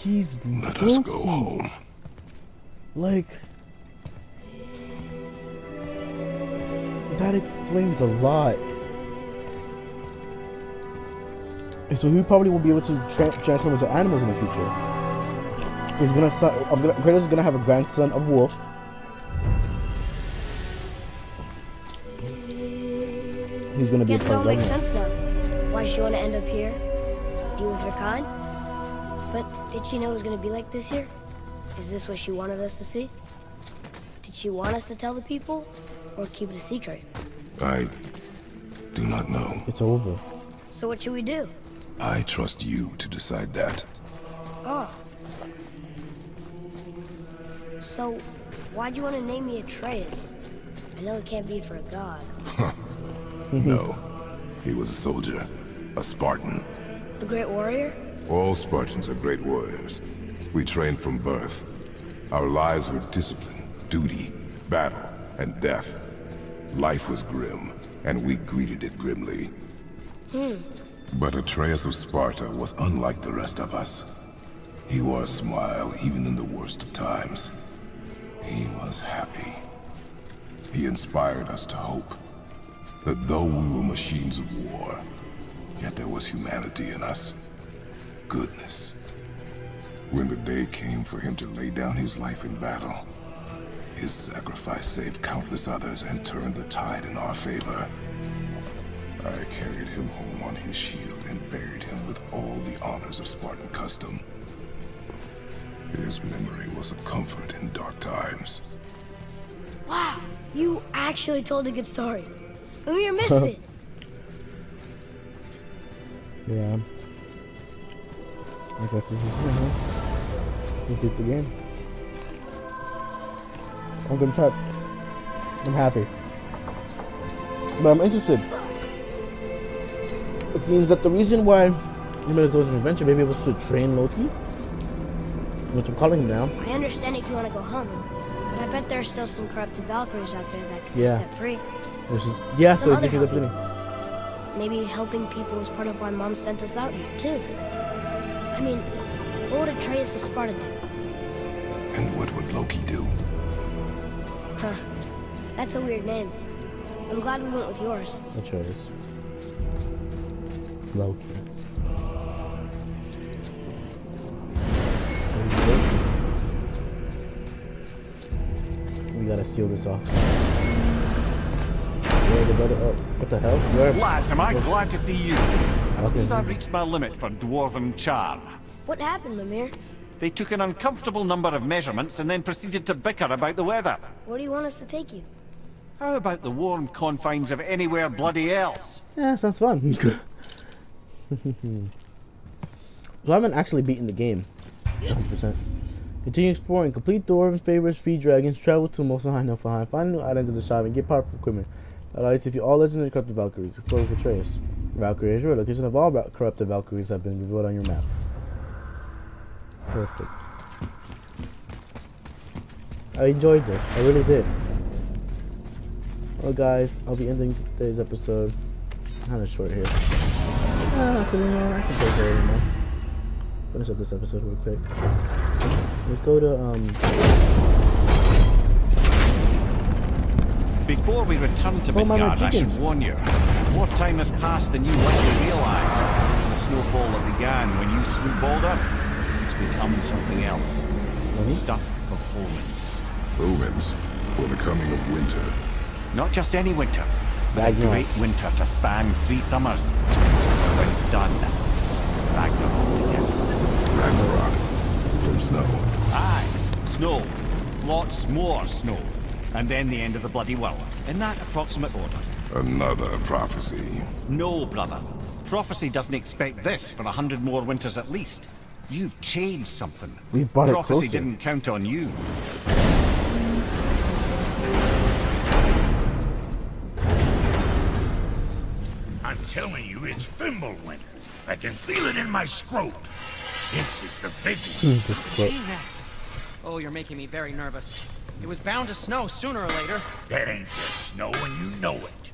He's Let us go home. Like, that explains a lot. So he probably will be able to transform into animals in the future. He's gonna start. Kratos is gonna have a grandson of Wolf. He's gonna be Guess a it part all of makes government. sense now. Why she want to end up here? Deal with her kind? But did she know it was gonna be like this here? Is this what she wanted us to see? Did she want us to tell the people, or keep it a secret? I do not know. It's over. So what should we do? I trust you to decide that. Oh. So, why'd you want to name me Atreus? I know it can't be for a god. No. He was a soldier. A Spartan. A great warrior? All Spartans are great warriors. We trained from birth. Our lives were discipline, duty, battle, and death. Life was grim, and we greeted it grimly. But Atreus of Sparta was unlike the rest of us. He wore a smile even in the worst of times. He was happy. He inspired us to hope that though we were machines of war, yet there was humanity in us. Goodness. When the day came for him to lay down his life in battle, his sacrifice saved countless others and turned the tide in our favor. I carried him home on his shield and buried him with all the honors of Spartan custom. His memory was a comfort in dark times. Wow, you actually told a good story. Amir missed it. Yeah. I guess this is it, huh? We beat the game. I'm gonna try. I'm happy. But I'm interested. It seems that the reason why you made us go on an adventure maybe was to train Loki. Which I'm calling him now. I understand if you want to go home, but I bet there are still some corrupted Valkyries out there that can Yeah. be set free. Yeah, Some so it other gives you the help. opportunity. Maybe helping people is part of why Mom sent us out here, too. I mean, what would Atreus of Sparta do? And what would Loki do? Huh. That's a weird name. I'm glad we went with yours. No choice. Loki. We gotta seal this off. Where the better? Oh, what the hell? Where? Lads, am I glad to see you? I Okay. believe I've reached my limit for dwarven charm. What happened, Mimir? They took an uncomfortable number of measurements and then proceeded to bicker about the weather. Where do you want us to take you? How about the warm confines of anywhere bloody else? Yeah, sounds fun. So I haven't actually beaten the game. 100%. Continue exploring. Complete dwarves, favors, free dragons. Travel to Moselheim, Niflheim. Find new items in the shop and get powerful equipment. Allows you to view all legendary corrupted Valkyries. Explore with Atreus. Valkyrie is your location of all corrupted Valkyries have been revealed on your map. Perfect. I enjoyed this. I really did. Well, guys, I'll be ending today's episode. Kind of short here. Actually, no, I can take it anymore. Finish up this episode real quick. Let's go to Before we return to Oh, my Midgard, I should chickens. warn you. More time has passed than you likely realise. The snowfall that began when you slew Balder, it's become something else. The stuff of omens. Omens, for the coming of winter. Not just any winter, but a Ragnarok. great winter to span 3 summers. When it's done, Ragnarok, yes. Ragnarok, from snow. Aye, snow. Lots more snow. And then the end of the bloody world. In that approximate order. Another prophecy. No, brother. Prophecy doesn't expect this for 100 more winters at least. You've changed something. We brought it Prophecy closer. didn't count on you. I'm telling you, it's Fimble winter. I can feel it in my scrot. This is the big one. Saying that. Oh, you're making me very nervous. It was bound to snow sooner or later. That ain't just snow, and you know it.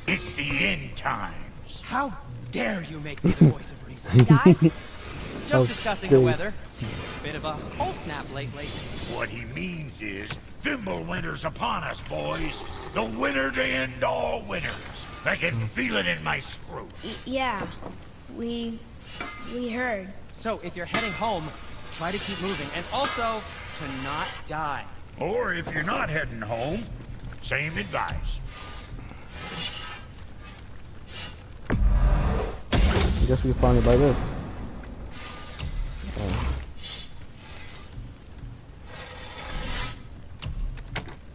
It's the end times. How dare you make me the voice of reason? Guys, Just Oh, discussing the dude. weather. Bit of a cold snap lately. What he means is, Fimbulwinter's upon us, boys. The winter to end all winters. I can feel it in my screw. Yeah, we heard. So if you're heading home, try to keep moving, and also to not die. Or if you're not heading home, same advice. I guess we found it by this.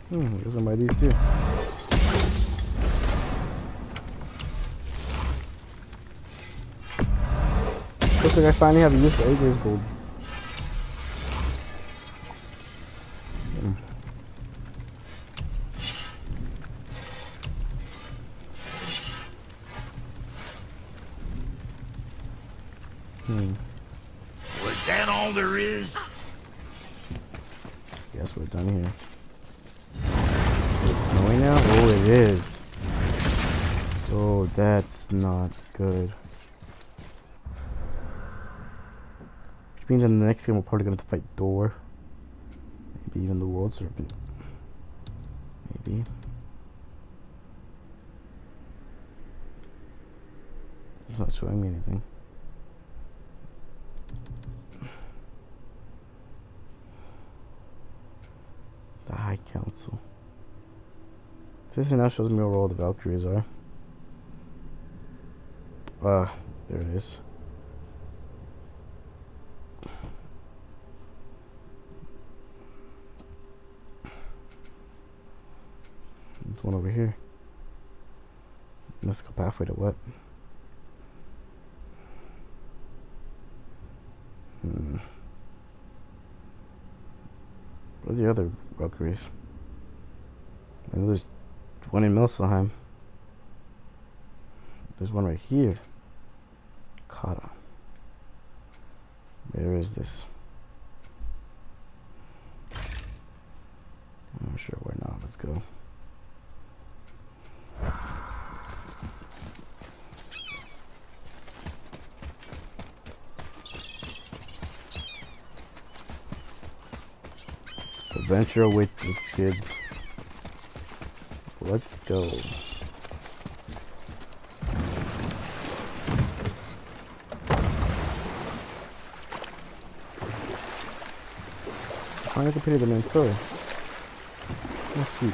I guess I buy these too. Looks like I finally have a use for Acres Gold. Was that all there is? Guess we're done here. Is it snowing now? Oh, it is. Oh, that's not good. Which means in the next game we're probably gonna have to fight Door. Maybe even the World Serpent. Maybe. It's not showing me anything. The High Council. This now shows me where all the Valkyries are. There it is. There's one over here. Let's go pathway to what? What are the other Valkyries? I know there's one in Milselheim. There's one right here. Kata. Where is this? I'm not sure where now. Let's go. Adventure awaits us, kids. Let's go. Find a company the main story. Let's see.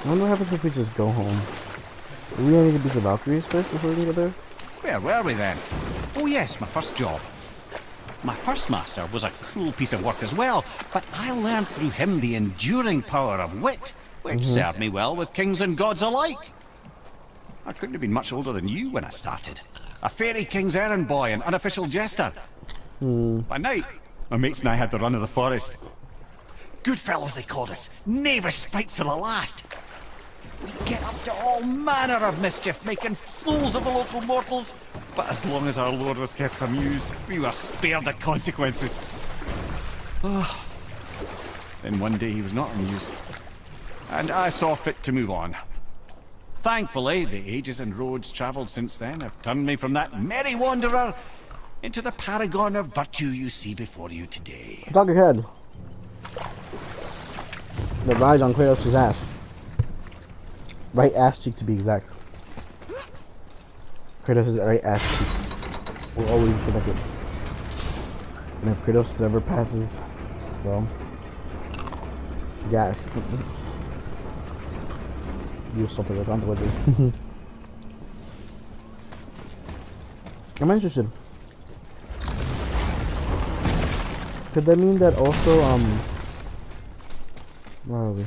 I wonder what happens if we just go home. Do we need to beat the Valkyries first before we can get there? Where were we then? Oh yes, my first job. My first master was a cruel piece of work as well, but I learned through him the enduring power of wit, which served me well with kings and gods alike. I couldn't have been much older than you when I started. A fairy king's errand boy and unofficial jester. By night, my mates and I had the run of the forest. Good fellows they called us, knavish spites to the last. We'd get up to all manner of mischief, making fools of the local mortals. But as long as our lord was kept amused, we were spared the consequences. Then one day he was not amused, and I saw fit to move on. Thankfully, the ages and roads travelled since then have turned me from that merry wanderer into the paragon of virtue you see before you today. Dog ahead. The rise on Kratos' ass. Right ass cheek to be exact. Kratos' right ass cheek will always be connected. And if Kratos ever passes, well, gas. Use something like consequences. I'm interested. Could that mean that also, where are we?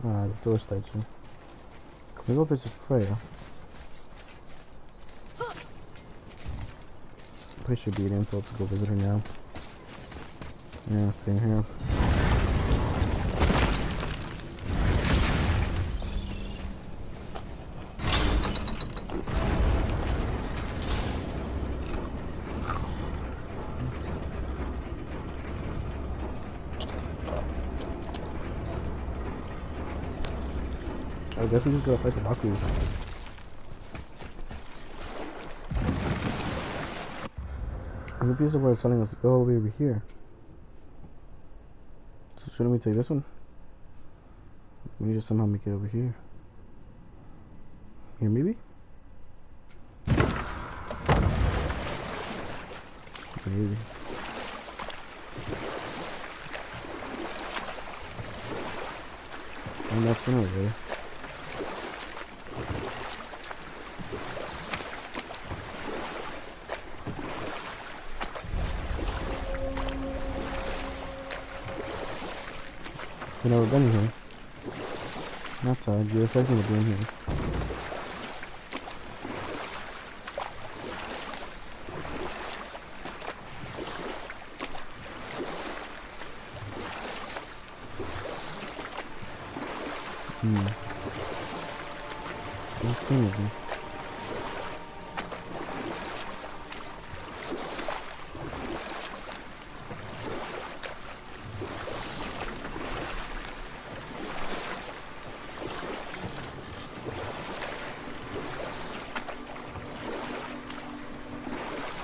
The door statue. Can we go visit Freya? Pretty should be an insult to go visit her now. Yeah, same here. I guess we just gotta fight the Baku. maybe this is where it's telling us to go over here. So shouldn't we take this one? We need to somehow make it over here. Here, maybe? Maybe. And that's one over there. We've never been here. Outside, you're expecting to be in here. What's the thing?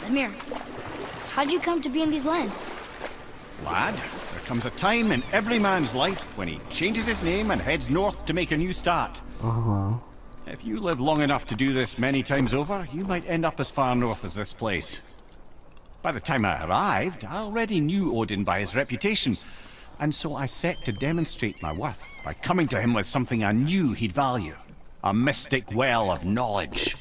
Amir, how'd you come to be in these lands? Lad, there comes a time in every man's life when he changes his name and heads north to make a new start. If you live long enough to do this many times over, you might end up as far north as this place. By the time I arrived, I already knew Odin by his reputation, and so I set to demonstrate my worth by coming to him with something I knew he'd value. A mystic well of knowledge.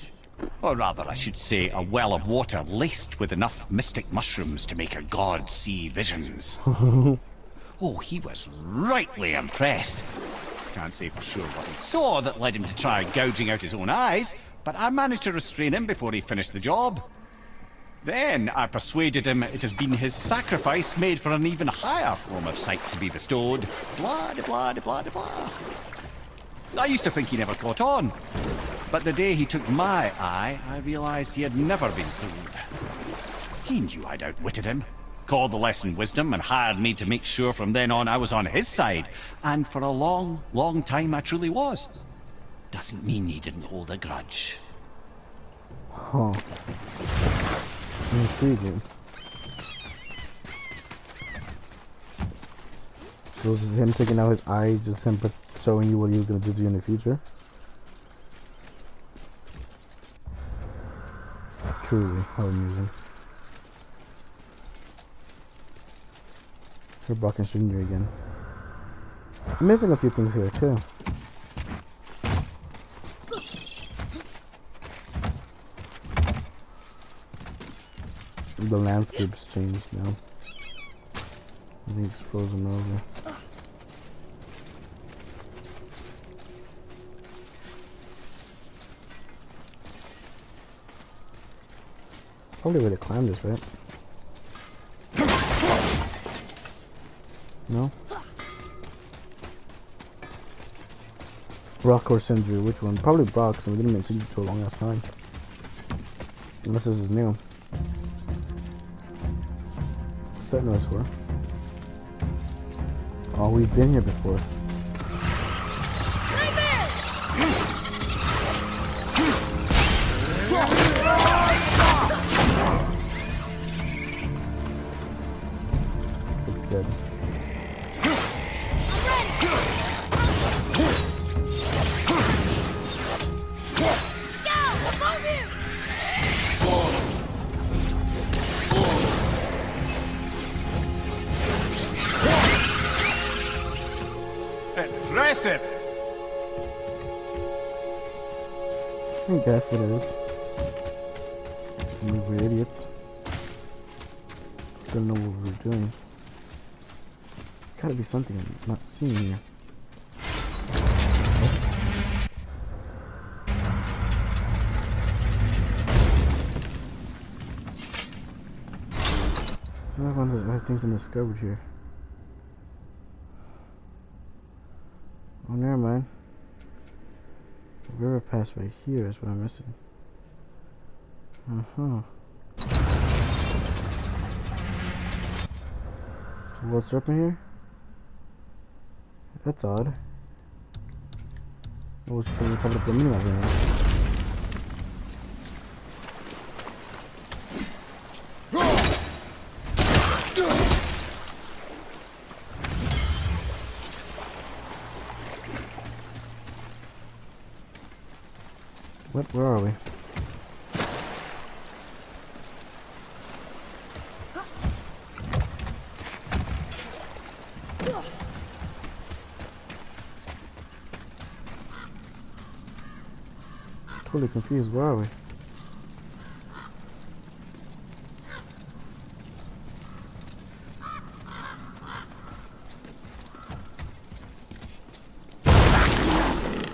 Or rather, I should say, a well of water laced with enough mystic mushrooms to make a god see visions. Oh, he was rightly impressed. Can't say for sure what he saw that led him to try gouging out his own eyes, but I managed to restrain him before he finished the job. Then I persuaded him it has been his sacrifice made for an even higher form of sight to be bestowed. Blah, de blah, de blah, de blah. I used to think he never caught on, but the day he took my eye, I realized he had never been fooled. He knew I'd outwitted him, called the lesson wisdom, and hired me to make sure from then on I was on his side. And for a long, long time I truly was. Doesn't mean he didn't hold a grudge. Huh. Intriguing. So this is him taking out his eye, just him showing you what he was going to do to you in the future? Truly, how amusing. We're Baka Jr. again. I'm missing a few things here too. The landscape's changed now. I think it's frozen over. Probably a way to climb this, right? No? Rock or Sindri, which one? Probably Brock, so we didn't make Sindri for a long ass time. Unless this is new. What's that noise for? Oh, we've been here before. It's dead. Impressive! I think that's what it is. We were idiots. Don't know what we're doing. Gotta be something I'm not seeing here. I have one of the things I discovered here. Oh, never mind. The river passed right here is what I'm missing. So what's up in here? That's odd. I was trying to cover up the minimap right now. What? Where are we? Totally confused. Where are we?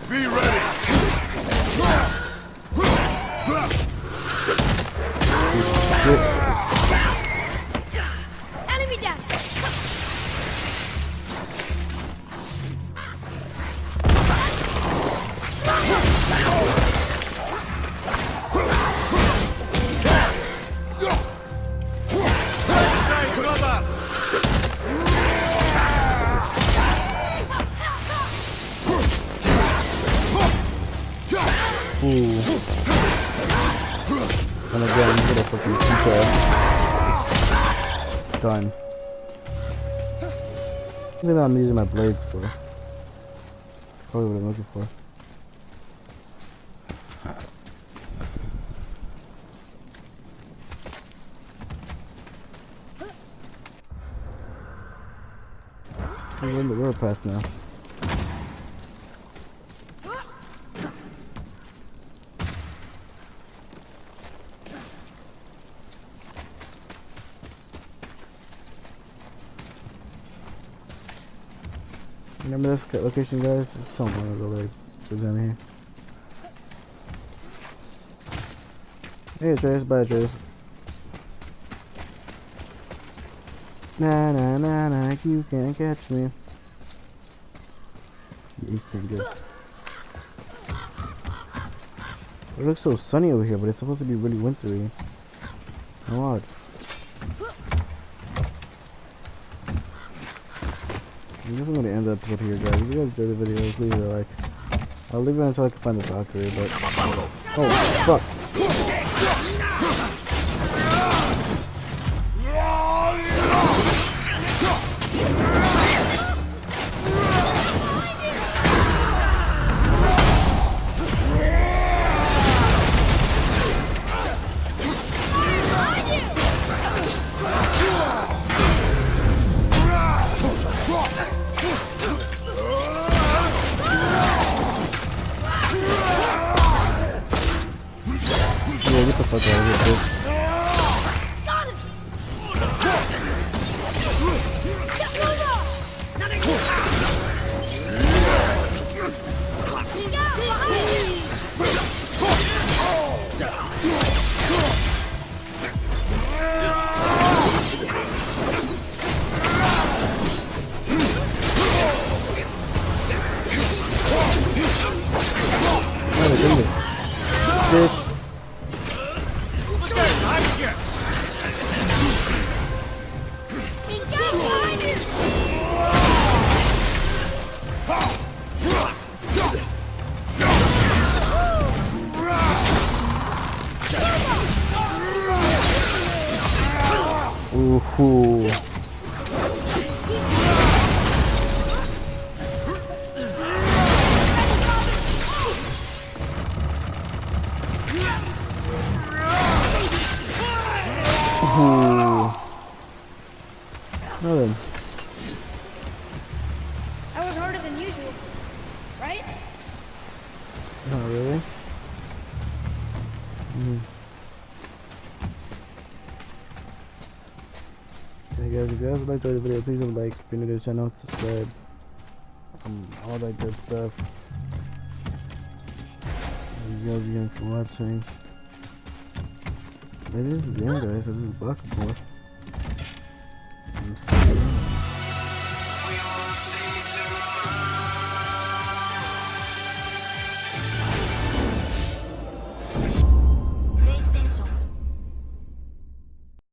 Be ready! Enemy down! Ooh. And again, get a fucking pizza. Done. Maybe I'm using my blades for. Probably what I'm looking for. We're in the road path now. Remember this location, guys? It's somewhere over there. It's down here. Hey, Trace. Bye, Trace. Nah, nah, nah, nah. You can't catch me. You can't get. It looks so sunny over here, but it's supposed to be really wintry. How odd. I guess I'm gonna end the episode here, guys. If you guys enjoyed the video, please leave a like. I'll leave it until I can find the doctor, but... Oh, fuck! Yeah, get the fuck out of here, bitch. Oh, goodness. Bitch. Ooh. Nothing. That was harder than usual, right? Not really. Hey guys, if you guys liked the video, please leave a like. If you're new to the channel, subscribe. All that good stuff. Thank you guys again for watching. Maybe this is the end, guys. So this is Baka. I'm sorry.